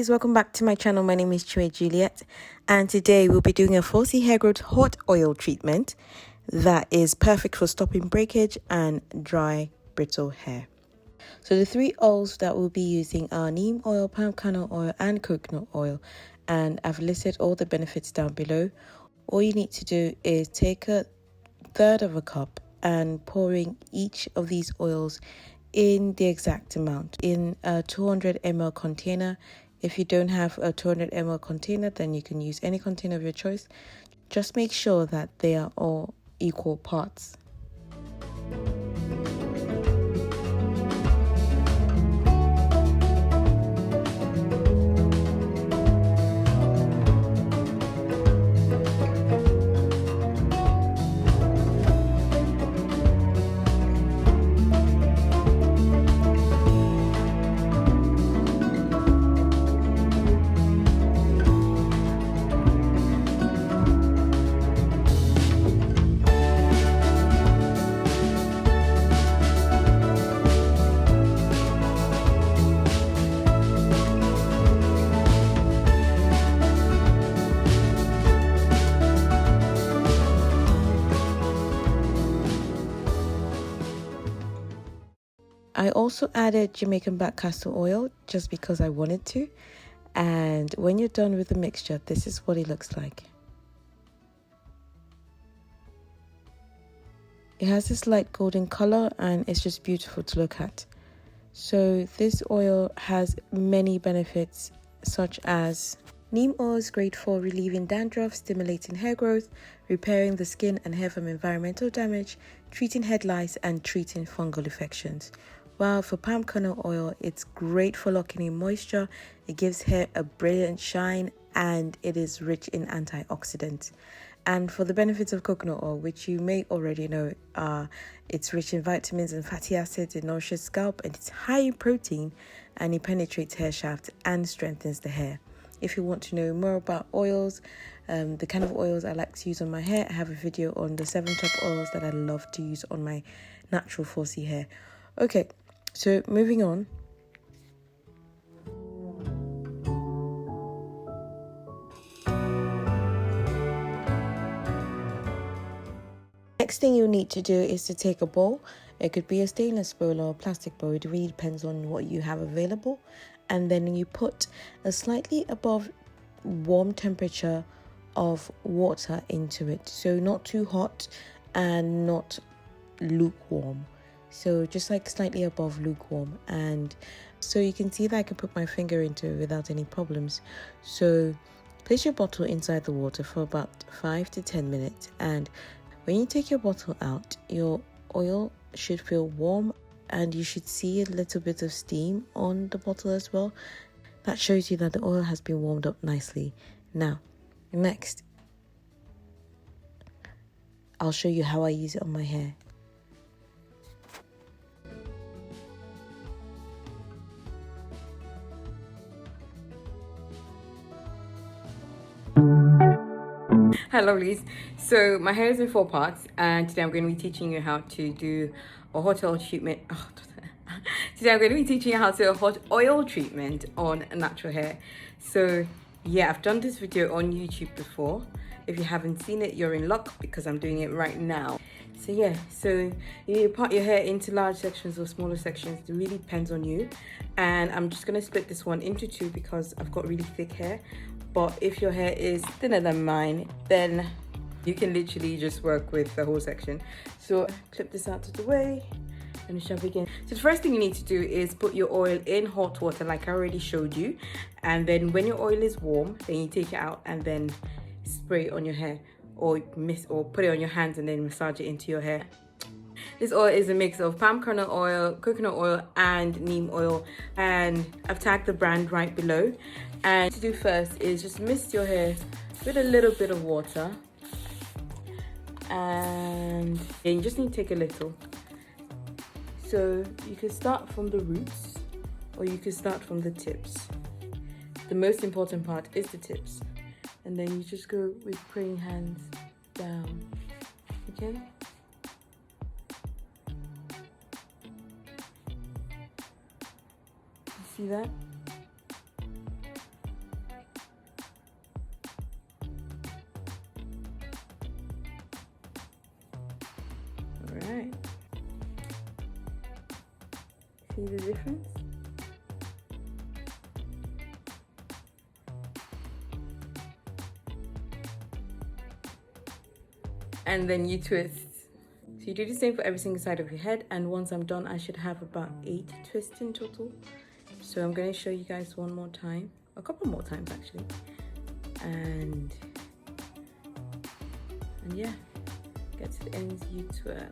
lovelies, welcome back to my channel. My name is Chinwe Juliet, and today we'll be doing a 4C hair growth hot oil treatment that is perfect for stopping breakage and dry brittle hair. So the three oils that we'll be using are neem oil, palm kernel oil and coconut oil, and I've listed all the benefits down below. All you need to do is take a third of a cup and pouring each of these oils in the exact amount in a 200 ml container. If you don't have a 200 ml container, then you can use any container of your choice. Just make sure that they are all equal parts. I also added Jamaican black castor oil just because I wanted to. And when you're done with the mixture, this is what it looks like. It has this light golden color and it's just beautiful to look at. So this oil has many benefits, such as neem oil is great for relieving dandruff, stimulating hair growth, repairing the skin and hair from environmental damage, treating head lice and treating fungal infections. While for palm kernel oil, it's great for locking in moisture, it gives hair a brilliant shine, and it is rich in antioxidants. And for the benefits of coconut oil, which you may already know, it's rich in vitamins and fatty acids, it nourishes scalp, and it's high in protein, and it penetrates hair shaft and strengthens the hair. If you want to know more about oils, the kind of oils I like to use on my hair, I have a video on the 7 top oils that I love to use on my natural 4C hair. Okay, so moving on. Next thing you need to do is to take a bowl. It could be a stainless bowl or a plastic bowl. It really depends on what you have available. And then you put a slightly above warm temperature of water into it. So not too hot and not lukewarm. So just like slightly above lukewarm. And so you can see that I can put my finger into it without any problems. So place your bottle inside the water for about 5 to 10 minutes. And when you take your bottle out, your oil should feel warm and you should see a little bit of steam on the bottle as well. That shows you that the oil has been warmed up nicely. Now, next, I'll show you how I use it on my hair. Hi lovelies, so my hair is in 4 parts and today I'm going to be teaching you how to do a hot oil treatment. Today I'm going to be teaching you how to do a hot oil treatment on natural hair. So yeah, I've done this video on YouTube before. If you haven't seen it, you're in luck because I'm doing it right now. So yeah, so you need to part your hair into large sections or smaller sections. It really depends on you. And I'm just going to split this one into 2 because I've got really thick hair. But if your hair is thinner than mine, then you can literally just work with the whole section. So clip this out of the way and we shall begin. So the first thing you need to do is put your oil in hot water like I already showed you. And then when your oil is warm, then you take it out and then spray it on your hair or put it on your hands and then massage it into your hair. This oil is a mix of palm kernel oil, coconut oil and neem oil, and I've tagged the brand right below. And to do first is just mist your hair with a little bit of water, and you just need to take a little. So you can start from the roots or you can start from the tips. The most important part is the tips, and then you just go with praying hands down, okay? See that? Right. See the difference? And then you twist. So you do the same for every single side of your head, and once I'm done, I should have about 8 twists in total. So I'm going to show you guys one more time, a couple more times actually, and yeah, get to the ends, you twirl.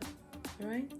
All right.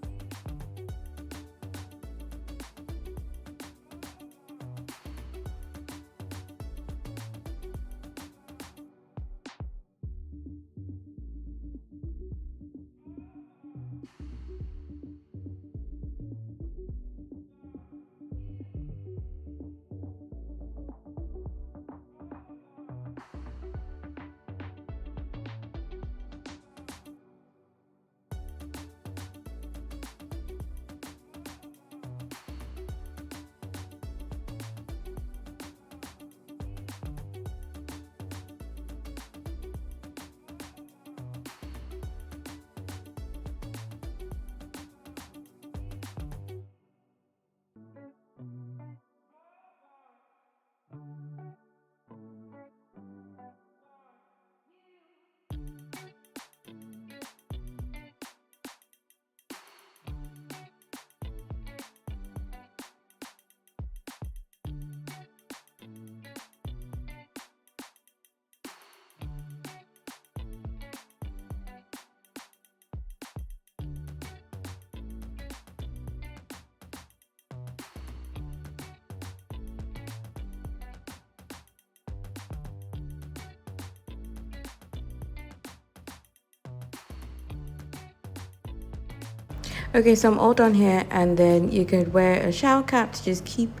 Okay, so I'm all done here, and then you could wear a shower cap to just keep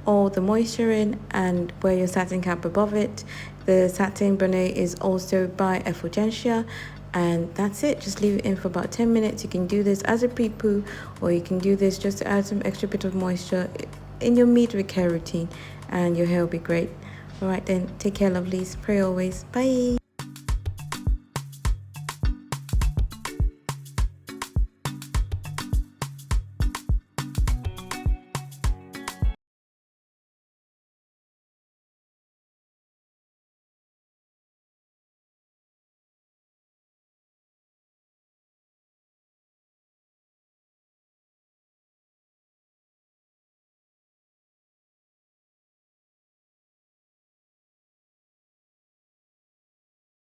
all the moisture in, and wear your satin cap above it. The satin bonnet is also by Effulgentia, and that's it. Just leave it in for about 10 minutes. You can do this as a pre-poo, or you can do this just to add some extra bit of moisture in your midweek care routine, and your hair will be great. All right then, take care lovelies. Pray always. Bye.